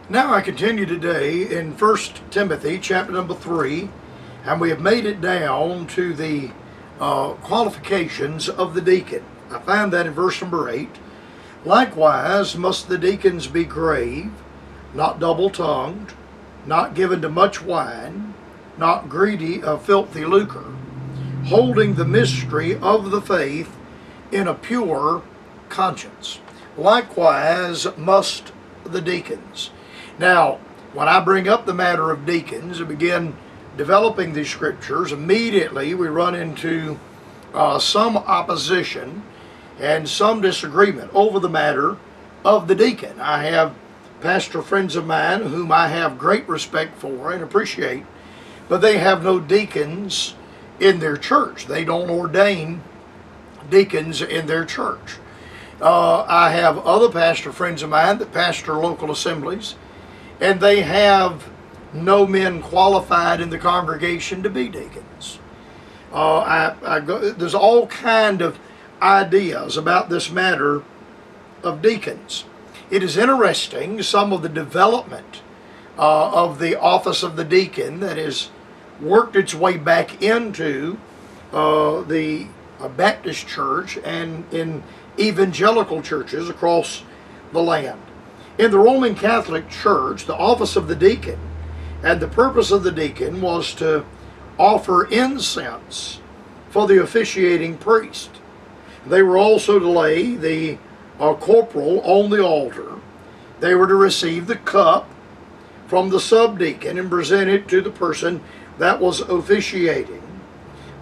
Now I continue today in 1 Timothy chapter number 3, and we have made it down to the qualifications of the deacon. I find that in verse number 8. Likewise must the deacons be grave, not double-tongued, not given to much wine, not greedy of filthy lucre, holding the mystery of the faith in a pure conscience. Likewise must the deacons. Now, when I bring up the matter of deacons and begin developing these scriptures, immediately we run into some opposition and some disagreement over the matter of the deacon. I have pastor friends of mine whom I have great respect for and appreciate, but they have no deacons in their church. They don't ordain deacons in their church. I have other pastor friends of mine that pastor local assemblies, and they have no men qualified in the congregation to be deacons. There's all kind of ideas about this matter of deacons. It is interesting, some of the development of the office of the deacon that has worked its way back into the Baptist church and in evangelical churches across the land. In the Roman Catholic Church, the office of the deacon and the purpose of the deacon was to offer incense for the officiating priest. They were also to lay the corporal on the altar. They were to receive the cup from the subdeacon and present it to the person that was officiating.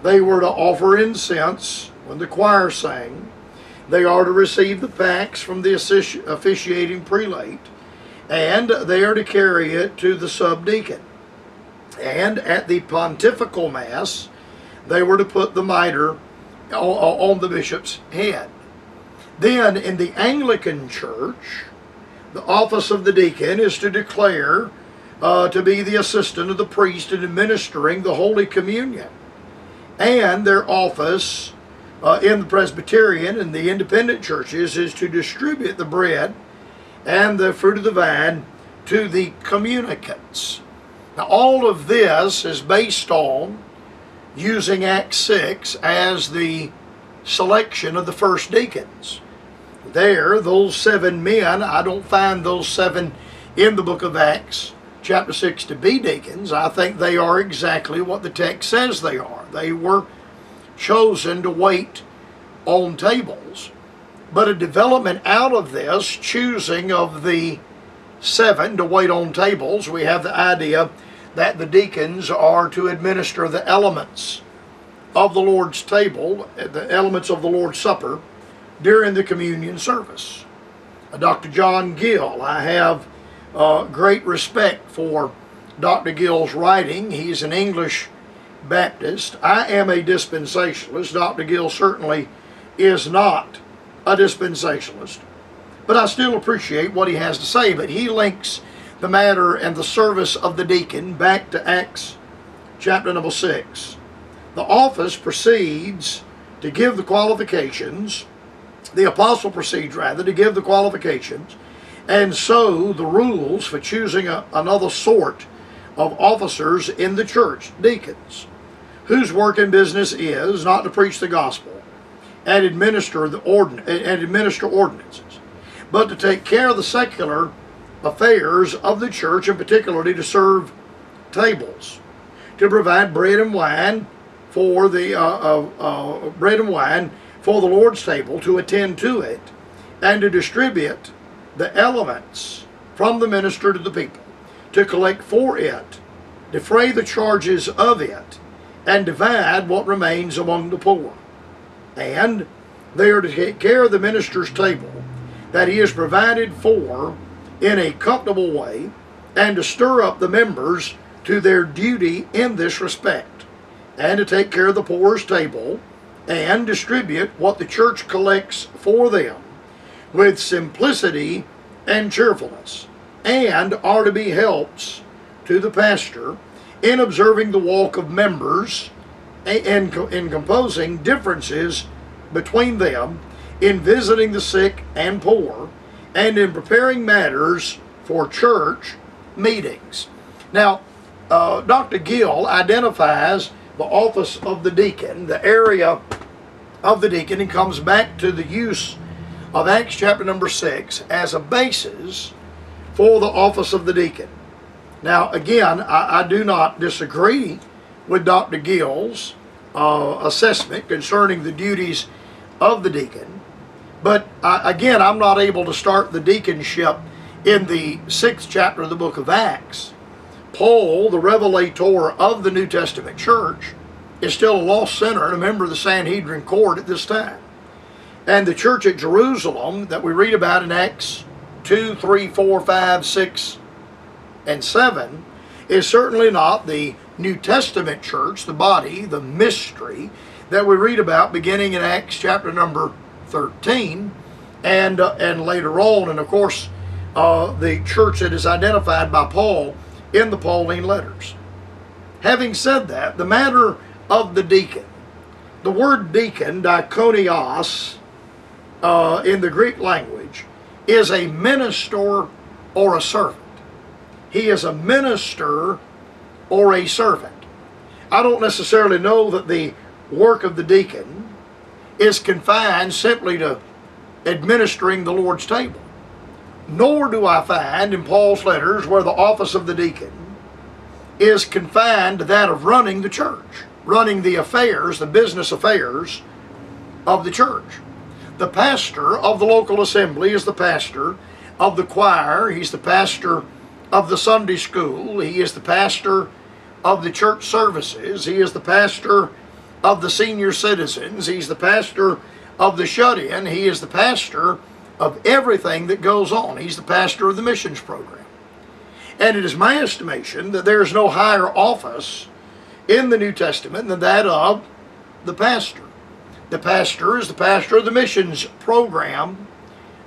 They were to offer incense when the choir sang. They are to receive the pacts from the officiating prelate, and they are to carry it to the subdeacon. And at the pontifical mass, they were to put the mitre on the bishop's head. Then in the Anglican Church, the office of the deacon is to declare to be the assistant of the priest in administering the Holy Communion. And their office in the Presbyterian and the independent churches is to distribute the bread and the fruit of the vine to the communicants. Now all of this is based on using Acts 6 as the selection of the first deacons. There, those 7 men, I don't find those 7 in the book of Acts chapter 6 to be deacons. I think they are exactly what the text says they are. They were chosen to wait on tables. But a development out of this choosing of the 7 to wait on tables, we have the idea that the deacons are to administer the elements of the Lord's table, the elements of the Lord's Supper, during the communion service. Dr. John Gill, I have great respect for Dr. Gill's writing. He's an English Baptist. I am a dispensationalist. Dr. Gill certainly is not a dispensationalist, but I still appreciate what he has to say. But he links the matter and the service of the deacon back to Acts chapter number 6. The office proceeds to give the qualifications, the apostle proceeds rather to give the qualifications, and so the rules for choosing another sort of officers in the church, deacons, whose work and business is not to preach the gospel and administer ordinances, but to take care of the secular affairs of the church, and particularly to serve tables, to provide bread and wine for the Lord's table, to attend to it, and to distribute the elements from the minister to the people, to collect for it, defray the charges of it, and divide what remains among the poor. And they are to take care of the minister's table, that he is provided for in a comfortable way, and to stir up the members to their duty in this respect, and to take care of the poor's table, and distribute what the church collects for them with simplicity and cheerfulness, and are to be helps to the pastor in observing the walk of members and in composing differences between them, in visiting the sick and poor, and in preparing matters for church meetings. Now, Dr. Gill identifies the office of the deacon, the area of the deacon, and comes back to the use of Acts chapter number 6 as a basis for the office of the deacon. Now, again, I do not disagree with Dr. Gill's assessment concerning the duties of the deacon, but again, I'm not able to start the deaconship in the 6th chapter of the book of Acts. Paul, the revelator of the New Testament church, is still a lost sinner and a member of the Sanhedrin court at this time. And the church at Jerusalem that we read about in Acts 2, 3, 4, 5, 6, and 7 is certainly not the New Testament church, the body, the mystery that we read about beginning in Acts chapter number 13 and later on. And of course, the church that is identified by Paul in the Pauline letters. Having said that, the matter of the deacon, the word deacon, diakonios, in the Greek language, is a minister or a servant. He is a minister or a servant. I don't necessarily know that the work of the deacon is confined simply to administering the Lord's table. Nor do I find in Paul's letters where the office of the deacon is confined to that of running the church, running the affairs, the business affairs of the church. The pastor of the local assembly is the pastor of the choir. He's the pastor of the Sunday school. He is the pastor of the church services. He is the pastor of the senior citizens. He's the pastor of the shut-in. He is the pastor of everything that goes on. He's the pastor of the missions program. And it is my estimation that there is no higher office in the New Testament than that of the pastor. The pastor is the pastor of the missions program,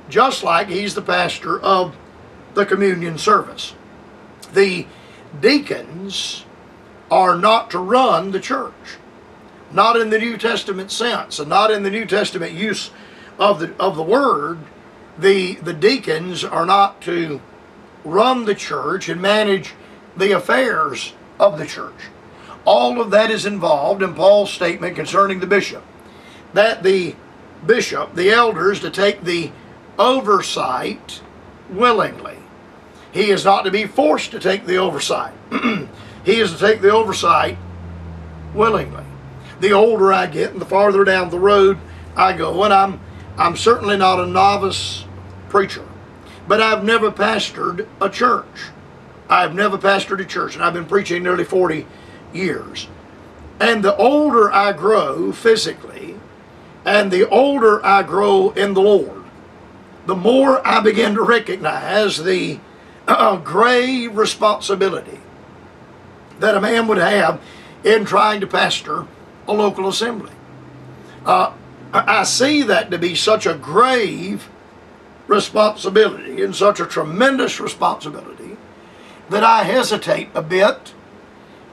just like he's the pastor of the communion service. The deacons are not to run the church, not in the New Testament sense, and not in the New Testament use of the word. The deacons are not to run the church and manage the affairs of the church. All of that is involved in Paul's statement concerning the bishop, that the bishop, the elders, to take the oversight willingly. He is not to be forced to take the oversight. He is to take the oversight willingly. The older I get and the farther down the road I go, and I'm certainly not a novice preacher, but I've never pastored a church. I've never pastored a church, and I've been preaching nearly 40 years. And the older I grow physically, and the older I grow in the Lord, the more I begin to recognize the grave responsibility that a man would have in trying to pastor a local assembly. I see that to be such a grave responsibility and such a tremendous responsibility that I hesitate a bit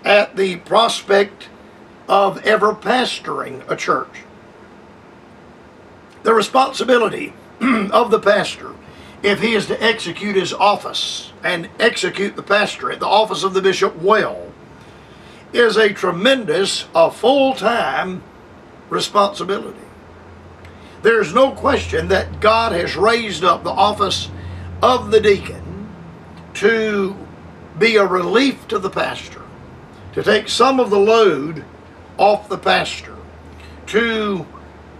at the prospect of ever pastoring a church. The responsibility of the pastor, if he is to execute his office and execute the pastorate, the office of the bishop, well, is a tremendous, full-time responsibility. There's no question that God has raised up the office of the deacon to be a relief to the pastor, to take some of the load off the pastor, to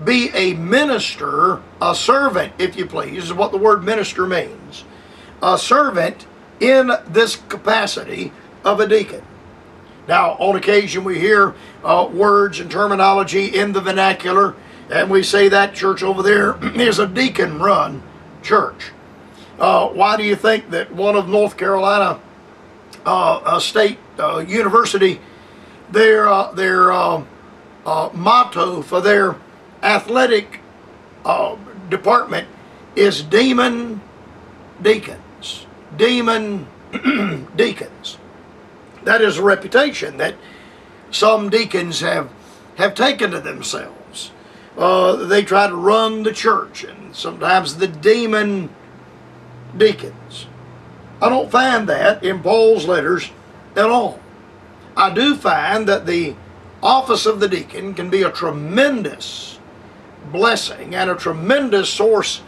be a minister, a servant, if you please, is what the word minister means. A servant in this capacity of a deacon. Now, on occasion we hear words and terminology in the vernacular, and we say that church over there is a deacon-run church. Why do you think that one of North Carolina State University, their motto for their athletic department is Demon Deacons? Demon Deacons. That is a reputation that some deacons have taken to themselves. They try to run the church, and sometimes the demon deacons. I don't find that in Paul's letters at all. I do find that the office of the deacon can be a tremendous blessing and a tremendous source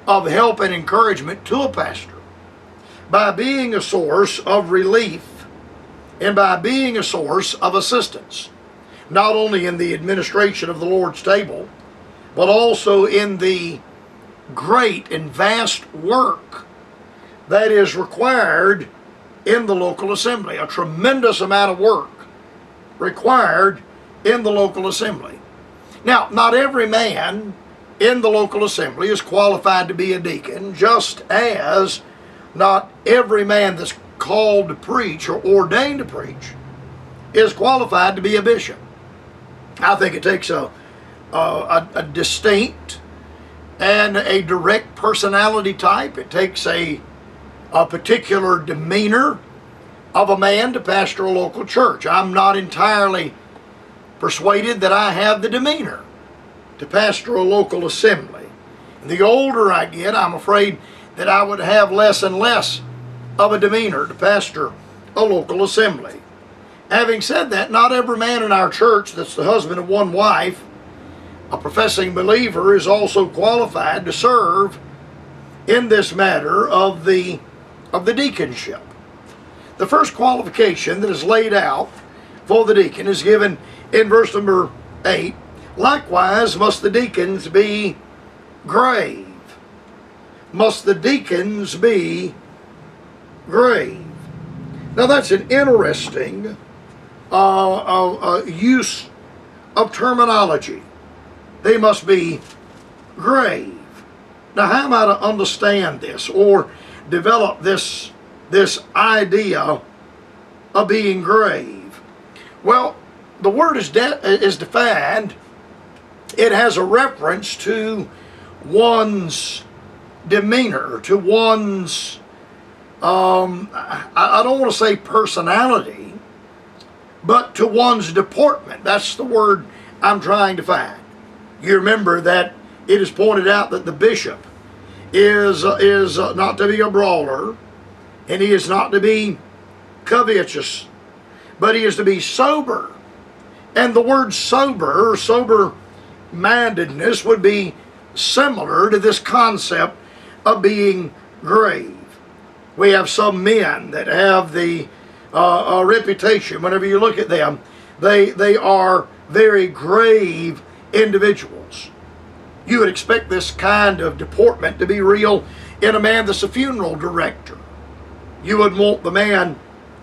of help and encouragement to a pastor by being a source of relief and by being a source of assistance, not only in the administration of the Lord's table, but also in the great and vast work that is required in the local assembly. A tremendous amount of work required in the local assembly. Now, not every man in the local assembly is qualified to be a deacon, just as not every man that's called to preach or ordained to preach is qualified to be a bishop. I think it takes a distinct and a direct personality type. It takes a particular demeanor of a man to pastor a local church. I'm not entirely persuaded that I have the demeanor to pastor a local assembly. The older I get, I'm afraid that I would have less and less of a demeanor to pastor a local assembly. Having said that, not every man in our church that's the husband of one wife, a professing believer, is also qualified to serve in this matter of the deaconship. The first qualification that is laid out for the deacon is given in verse number 8. Likewise must the deacons be grave. Must the deacons be grave. Now that's an interesting use of terminology. They must be grave. Now how am I to understand this or develop this idea of being grave? Well, the word is defined. It has a reference to one's demeanor, to one's, I don't want to say personality, but to one's deportment. That's the word I'm trying to find. You remember that it is pointed out that the bishop is not to be a brawler, and he is not to be covetous, but he is to be sober. And the word sober, or sober-mindedness, would be similar to this concept of being grave. We have some men that have the reputation, whenever you look at them, they are very grave individuals. You would expect this kind of deportment to be real in a man that's a funeral director. You wouldn't want the man,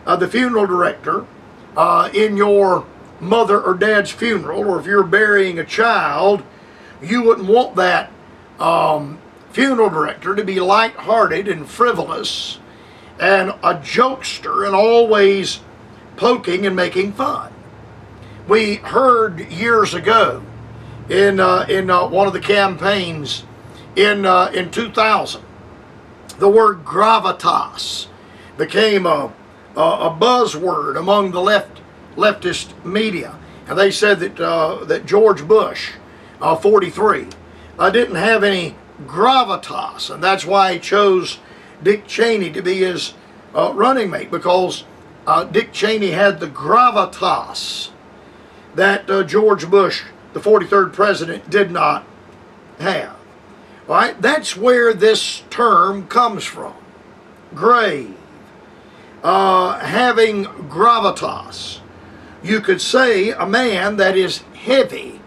the funeral director, in your mother or dad's funeral, or if you're burying a child, you wouldn't want that funeral director to be lighthearted and frivolous and a jokester and always poking and making fun. We heard years ago in one of the campaigns in 2000, the word gravitas became a buzzword among the leftist media, and they said that George Bush, 43, didn't have any gravitas, and that's why he chose Dick Cheney to be his running mate, because Dick Cheney had the gravitas that George Bush, the 43rd president, did not have. All right, that's where this term comes from. Grave. Having gravitas. You could say a man that is heavy,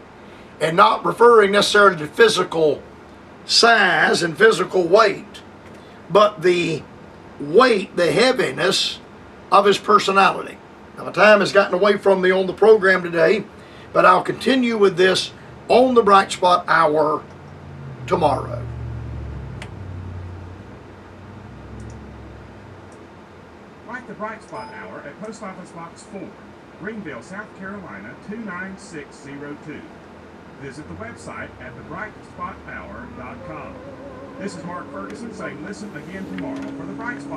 and not referring necessarily to physical size and physical weight, but the weight, the heaviness of his personality. Now, my time has gotten away from me on the program today, but I'll continue with this on the Bright Spot Hour tomorrow. Write the Bright Spot Hour at Post Office Box 4, Greenville, South Carolina 29602. Visit the website at thebrightspothour.com. This is Mark Ferguson saying listen again tomorrow for the Bright Spot